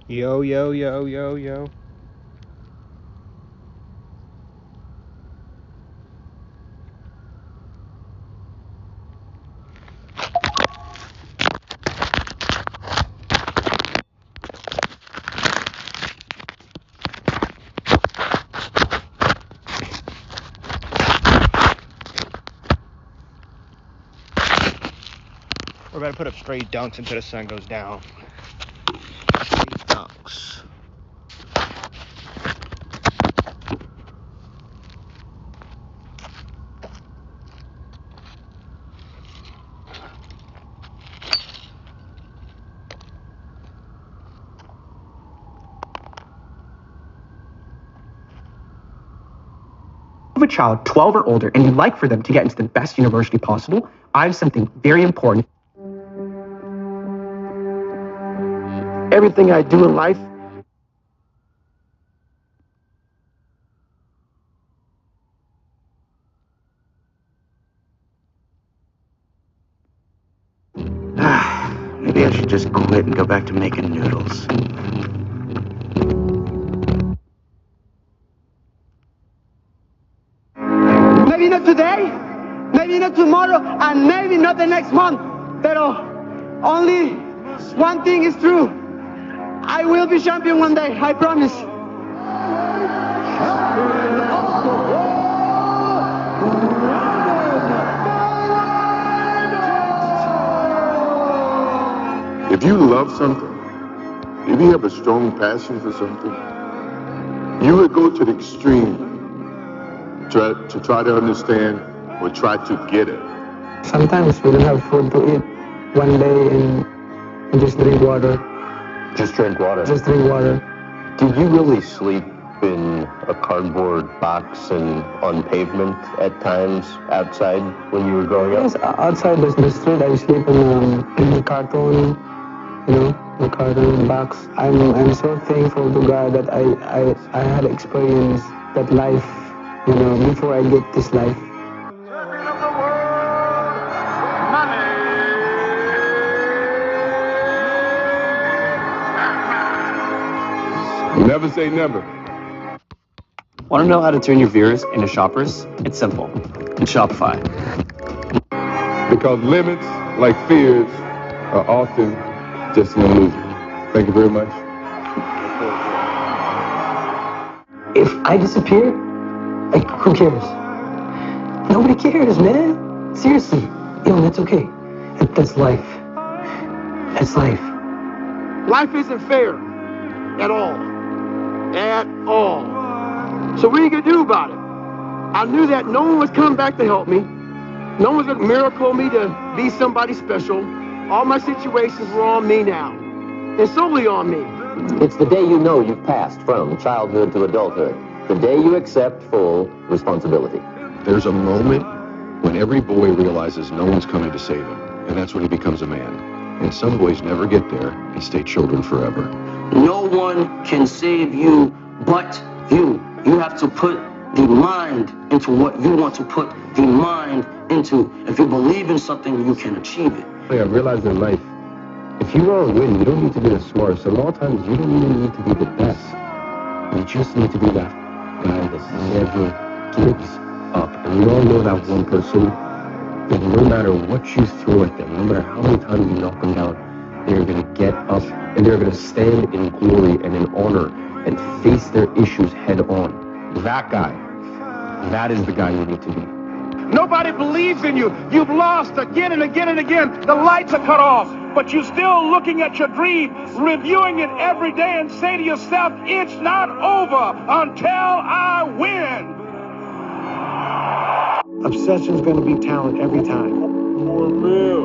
Yo, yo, yo, yo, yo. We're about to put up straight dunks until the sun goes down. Straight dunks. Of a child 12 or older and you'd like for them to get into the best university possible, I have something very important. Everything I do in life, maybe I should just quit and go back to making noodles. Maybe not today, maybe not tomorrow, and maybe not the next month. But only one thing is true. I will be champion one day, I promise. If you love something, if you have a strong passion for something, you would go to the extreme to try to understand or try to get it. Sometimes we don't have food to eat one day and just drink water. Just drink water. Just drink water. Did you really sleep in a cardboard box and on pavement at times outside when you were growing up? Yes, outside the street I sleep in the carton, the carton box. I'm so thankful to God that I had experienced that life, before I get this life. Never say never. Want to know how to turn your viewers into shoppers? It's simple. It's Shopify. Because limits, like fears, are often just an illusion. Thank you very much. If I disappear, who cares? Nobody cares, man. Seriously, that's okay. That's life. That's life. Life isn't fair at all. At all. So what are you gonna do about it? I knew that no one was coming back to help me. No one's gonna miracle me to be somebody special. All my situations were on me now. And solely on me. It's the day you know you've passed from childhood to adulthood. The day you accept full responsibility. There's a moment when every boy realizes no one's coming to save him, and that's when he becomes a man. And some boys never get there and stay children forever. No one can save you but you. You have to put the mind into what you want to put the mind into. If you believe in something, you can achieve it. I realized in life, if you want to win, you don't need to be the smartest. And a lot of times, you don't even need to be the best. You just need to be that guy that never gives up. And we all know that one person that no matter what you throw at them, no matter how many times you knock them down, they're going to get up and they're going to stand in glory and in honor and face their issues head on. That guy, that is the guy you need to be. Nobody believes in you. You've lost again and again and again. The lights are cut off, but you're still looking at your dream, reviewing it every day and say to yourself, it's not over until I win. Obsession's gonna be talent every time.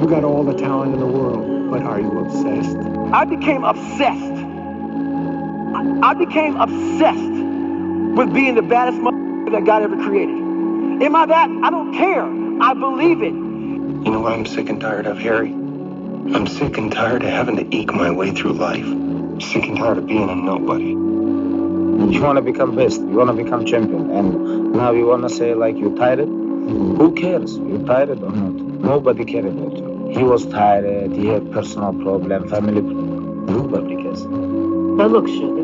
You got all the talent in the world, but are you obsessed? I became obsessed. I became obsessed with being the baddest motherfucker that God ever created. Am I that? I don't care. I believe it. You know what I'm sick and tired of, Harry? I'm sick and tired of having to eke my way through life. Sick and tired of being a nobody. You want to become best. You want to become champion. And now you want to say like you're tired? Who cares? You're tired or not? Nobody cares about you. He was tired. He had personal problem, family problem. Nobody cares. Now look, sugar,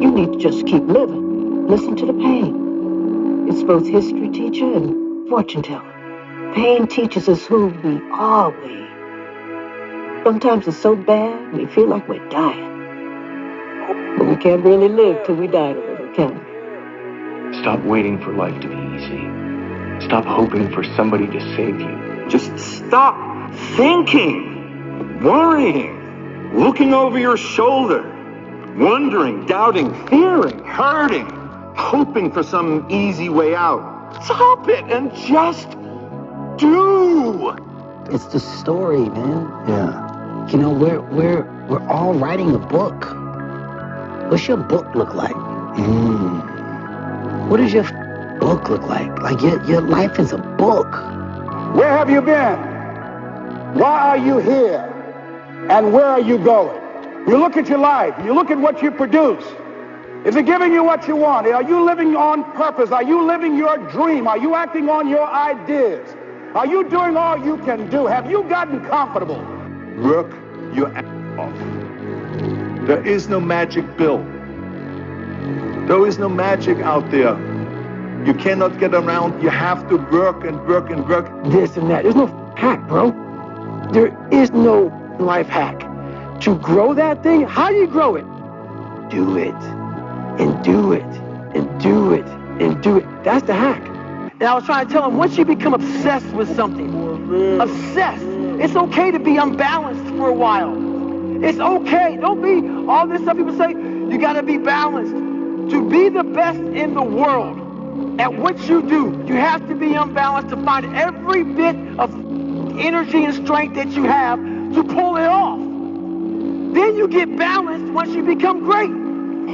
you need to just keep living. Listen to the pain. It's both history teacher and fortune teller. Pain teaches us who we are, we. Sometimes it's so bad, we feel like we're dying. But we can't really live till we die a little, can we? Stop waiting for life to be easy. Stop hoping for somebody to save you. Just stop thinking, worrying, looking over your shoulder, wondering, doubting, fearing, hurting, hoping for some easy way out. Stop it and just do. It's the story, man. Yeah. You know, we're all writing a book. What's your book look like? What does your book look like? Like your life is a book. Where have you been? Why are you here? And where are you going? You look at your life. You look at what you produce. Is it giving you what you want? Are you living on purpose? Are you living your dream? Are you acting on your ideas? Are you doing all you can do? Have you gotten comfortable? Work your ass off. There is no magic pill. There is no magic out there. You cannot get around. You have to work and work and work. This and that. There's no hack, bro. There is no life hack. To grow that thing, how do you grow it? Do it. And do it. And do it. And do it. That's the hack. And I was trying to tell him, once you become obsessed with something, obsessed, it's okay to be unbalanced for a while. It's okay. Don't be all this stuff people say, you got to be balanced. To be the best in the world at what you do, you have to be unbalanced to find every bit of energy and strength that you have to pull it off. Then you get balanced once you become great.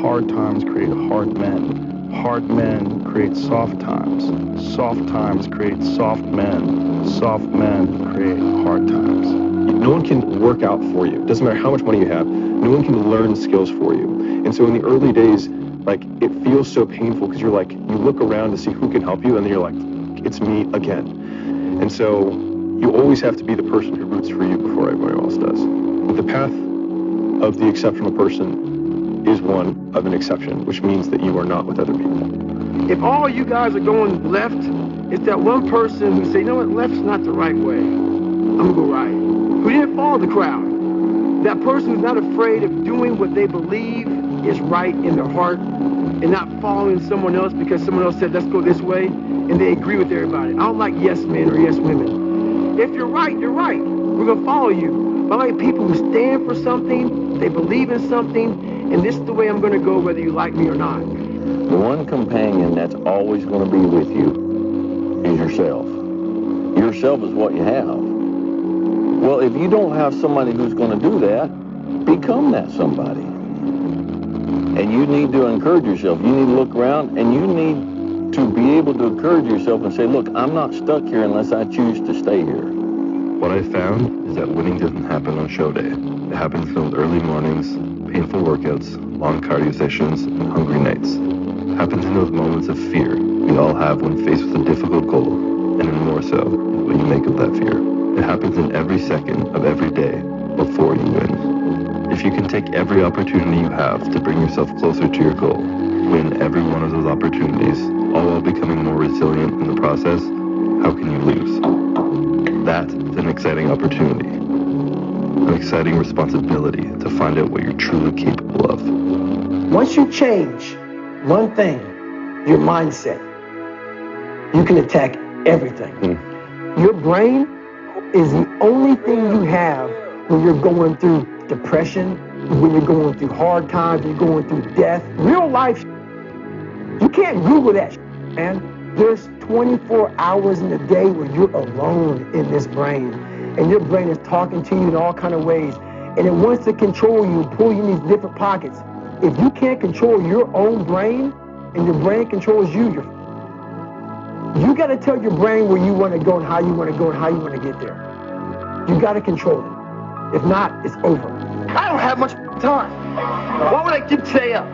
Hard times create hard men. Hard men create soft times. Soft times create soft men. Soft men create hard times. No one can work out for you. Doesn't matter how much money you have. No one can learn skills for you. And so in the early days, like, it feels so painful because you're like, you look around to see who can help you, and then you're like, it's me again. And so you always have to be the person who roots for you before everybody else does. The path of the exceptional person is one of an exception, which means that you are not with other people. If all you guys are going left, it's that one person who say, you know what, left's not the right way. I'm gonna go right. Who didn't follow the crowd. That person who's not afraid of doing what they believe is right in their heart and not following someone else because someone else said, let's go this way, and they agree with everybody. I don't like yes men or yes women. If you're right, you're right. We're gonna follow you. But I like people who stand for something, they believe in something, and this is the way I'm gonna go whether you like me or not. The one companion that's always gonna be with you is yourself. Yourself is what you have. Well, if you don't have somebody who's gonna do that, become that somebody. And you need to encourage yourself. You need to look around, and you need to be able to encourage yourself and say, look, I'm not stuck here unless I choose to stay here. What I found is that winning doesn't happen on show day. It happens in those early mornings, painful workouts, long cardio sessions, and hungry nights. It happens in those moments of fear we all have when faced with a difficult goal, and then more so, what you make of that fear. It happens in every second of every day before you win. If you can take every opportunity you have to bring yourself closer to your goal, win every one of those opportunities, all while becoming more resilient in the process, how can you lose? That is an exciting opportunity, an exciting responsibility to find out what you're truly capable of. Once you change one thing, your mindset, you can attack everything. Your brain is the only thing you have when you're going through depression, when you're going through hard times, when you're going through death. Real life, you can't Google that, man. There's 24 hours in a day where you're alone in this brain, and your brain is talking to you in all kind of ways, and it wants to control you, pull you in these different pockets. If you can't control your own brain, and your brain controls you, you got to tell your brain where you want to go and how you want to go and how you want to get there. You got to control it. If not, it's over. I don't have much time. Why would I give today up?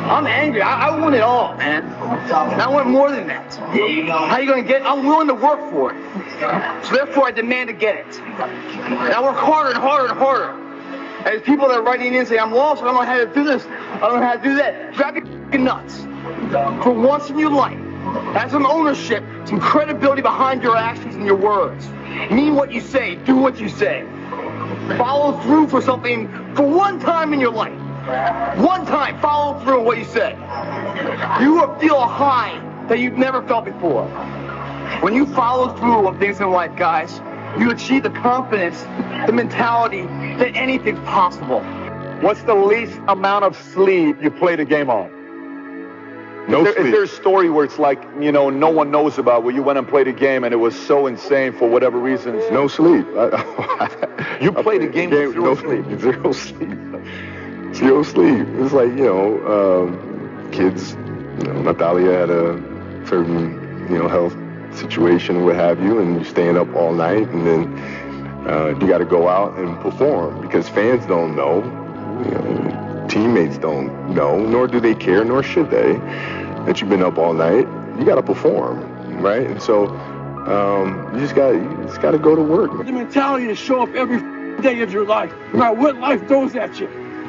I'm angry. I want it all, man. And I want more than that. How are you going to get it? I'm willing to work for it. So therefore, I demand to get it. And I work harder and harder and harder. there's people that are writing in and say, I'm lost, I don't know how to do this, I don't know how to do that. Drive you f***ing nuts. For once in your life, have some ownership, some credibility behind your actions and your words. Mean what you say, do what you say. Follow through for something for one time in your life. One time, follow through on what you say. You will feel a high that you've never felt before. When you follow through on things in life, guys, you achieve the confidence, the mentality that anything's possible. What's the least amount of sleep you played a game on? No Is sleep. there a story where it's like, you know, no one knows about, where you went and played a game and it was so insane for whatever reasons? No sleep. You played a game with zero sleep. Zero sleep. Zero sleep. It's like, you know, kids, you know, Natalia had a certain, you know, health situation, what have you, and you're staying up all night, and then you got to go out and perform because fans don't know, you know, teammates don't know, nor do they care, nor should they, that you've been up all night. You got to perform, right? And so you just got to go to work. The mentality to show up every day of your life, no matter what life throws at you.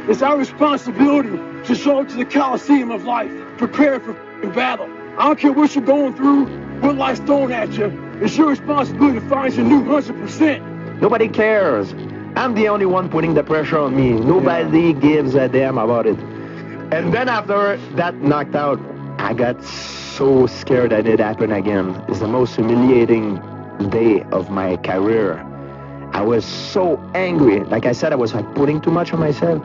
It's our responsibility to show up to the Coliseum of life, prepared for battle. I don't care what you're going through, what life's thrown at you. It's your responsibility to find your new 100%. Nobody cares. I'm the only one putting the pressure on me. Nobody gives a damn about it. And then after that knocked out, I got so scared that it happened again. It's the most humiliating day of my career. I was so angry. Like I said, I was like putting too much on myself.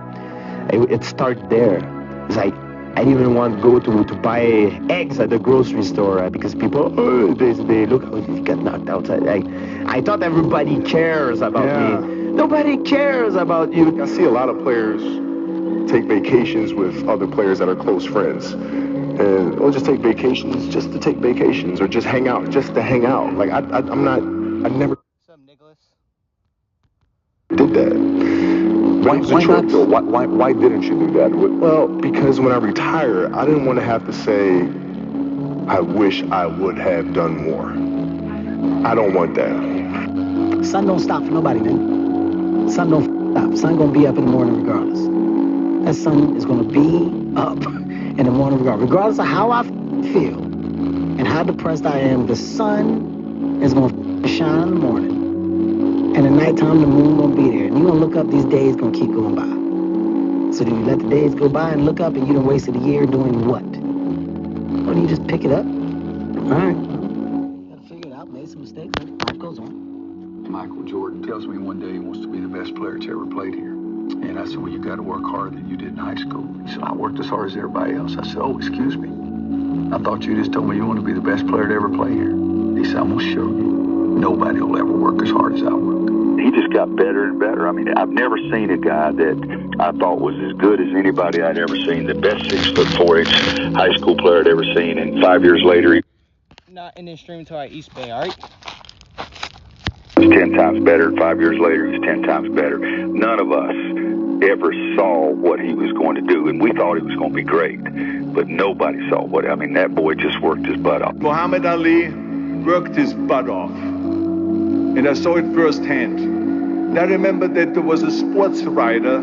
It started there. It's like I didn't even want to go to buy eggs at the grocery store because people, they look, you got knocked out. I thought everybody cares about me. Nobody cares about you. I see a lot of players take vacations with other players that are close friends. And or just take vacations just to take vacations, or just hang out just to hang out. Like I never did that. Why not? Though? Why didn't you do that? Well, because when I retire, I didn't want to have to say, I wish I would have done more. I don't want that. Sun don't stop for nobody, man. Sun don't stop. Sun gonna be up in the morning regardless. That sun is gonna be up in the morning regardless of how I feel and how depressed I am. The sun is gonna shine in the morning. And at nighttime, the moon won't be there. And you're going to look up, these days going to keep going by. So do you let the days go by and look up and you done wasted a year doing what? Or do you just pick it up? All right. You got to figure it out, made some mistakes, life goes on. Michael Jordan tells me one day he wants to be the best player that's ever played here. And I said, well, you got to work harder than you did in high school. He said, I worked as hard as everybody else. I said, oh, excuse me. I thought you just told me you want to be the best player to ever play here. He said, I'm going to show you. Nobody will ever work as hard as I work. He just got better and better. I mean, I've never seen a guy that I thought was as good as anybody I'd ever seen. The best 6'4" high school player I'd ever seen. And 5 years later, not in this stream until I Eastbay, all right? He's 10 times better. 5 years later, he's 10 times better. None of us ever saw what he was going to do, and we thought he was going to be great. But nobody saw what. I mean, that boy just worked his butt off. Muhammad Ali worked his butt off. And I saw it firsthand. And I remember that there was a sports writer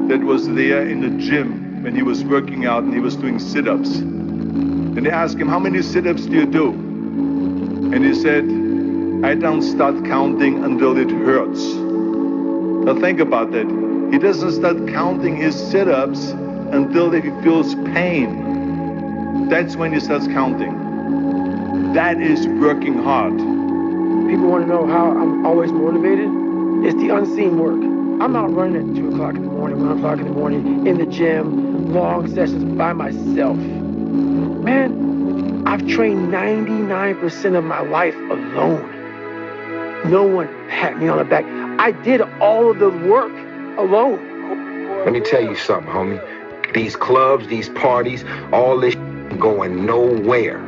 that was there in the gym when he was working out and he was doing sit-ups. And they asked him, how many sit-ups do you do? And he said, I don't start counting until it hurts. Now think about that. He doesn't start counting his sit-ups until he feels pain. That's when he starts counting. That is working hard. People want to know how I'm always motivated. It's the unseen work. I'm not running at 2 o'clock in the morning, 1 o'clock in the morning, in the gym, long sessions by myself. Man, I've trained 99% of my life alone. No one pat me on the back. I did all of the work alone. Let me tell you something, homie. These clubs, these parties, all this going nowhere.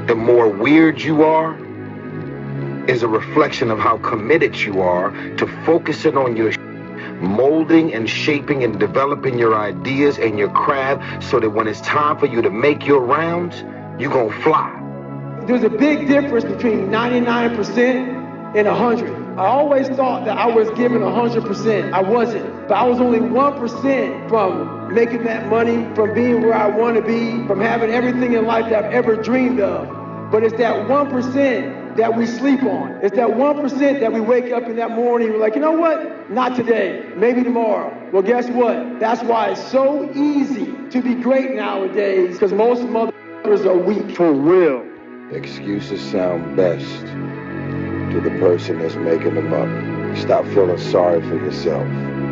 The more weird you are, is a reflection of how committed you are to focusing on your molding and shaping and developing your ideas and your craft so that when it's time for you to make your rounds, you're gonna fly. There's a big difference between 99% and 100. I always thought that I was giving 100%. I wasn't. But I was only 1% from making that money, from being where I want to be, from having everything in life that I've ever dreamed of. But it's that 1% that we sleep on. It's that 1% that we wake up in that morning, we're like, you know what? Not today, maybe tomorrow. Well, guess what? That's why it's so easy to be great nowadays, because most motherfuckers are weak. For real. Excuses sound best to the person that's making them up. Stop feeling sorry for yourself.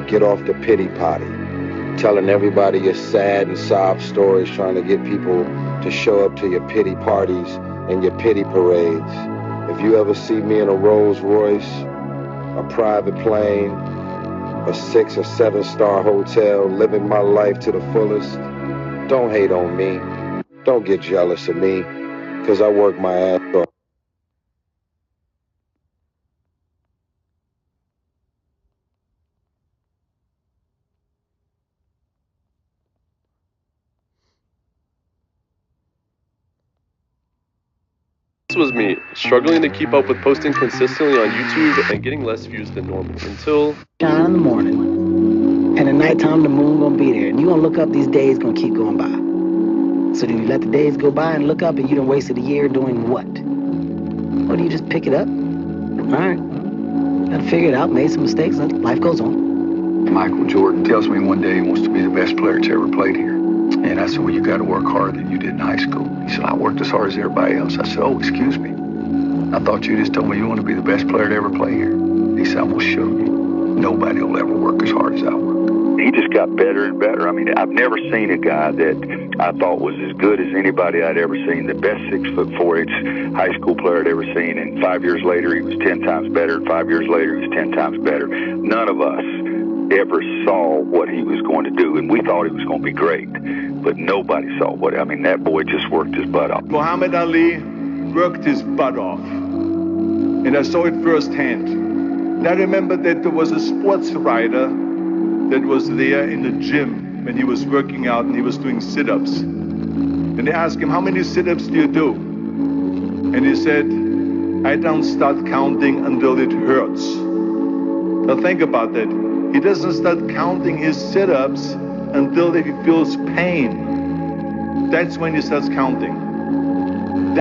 Get off the pity potty. Telling everybody your sad and sob stories, trying to get people to show up to your pity parties and your pity parades. If you ever see me in a Rolls Royce, a private plane, a 6 or 7 star hotel, living my life to the fullest, don't hate on me. Don't get jealous of me, because I work my ass off. This was me, struggling to keep up with posting consistently on YouTube and getting less views than normal until... Shine in the morning, and at nighttime the moon gonna be there, and you gonna look up, these days gonna keep going by. So do you let the days go by and look up and you done wasted a year doing what? Or do you just pick it up? Alright, gotta figure it out, made some mistakes, and life goes on. Michael Jordan tells me one day he wants to be the best player that's ever played here. And I said, well, you got to work harder than you did in high school. He said, I worked as hard as everybody else. I said, oh, excuse me. I thought you just told me you want to be the best player to ever play here. He said, I'm going to show you. Nobody will ever work as hard as I work. He just got better and better. I mean, I've never seen a guy that I thought was as good as anybody I'd ever seen. The best 6'4" high school player I'd ever seen. And 5 years later, he was 10 times better. And 5 years later, he was 10 times better. None of us ever saw what he was going to do, and we thought he was going to be great, but nobody saw what. I mean, that boy just worked his butt off. Muhammad Ali worked his butt off, and I saw it firsthand. And I remember that there was a sports writer that was there in the gym when he was working out and he was doing sit-ups. And they asked him, how many sit-ups do you do? And he said, I don't start counting until it hurts. Now think about that. He doesn't start counting his sit-ups until he feels pain. That's when he starts counting.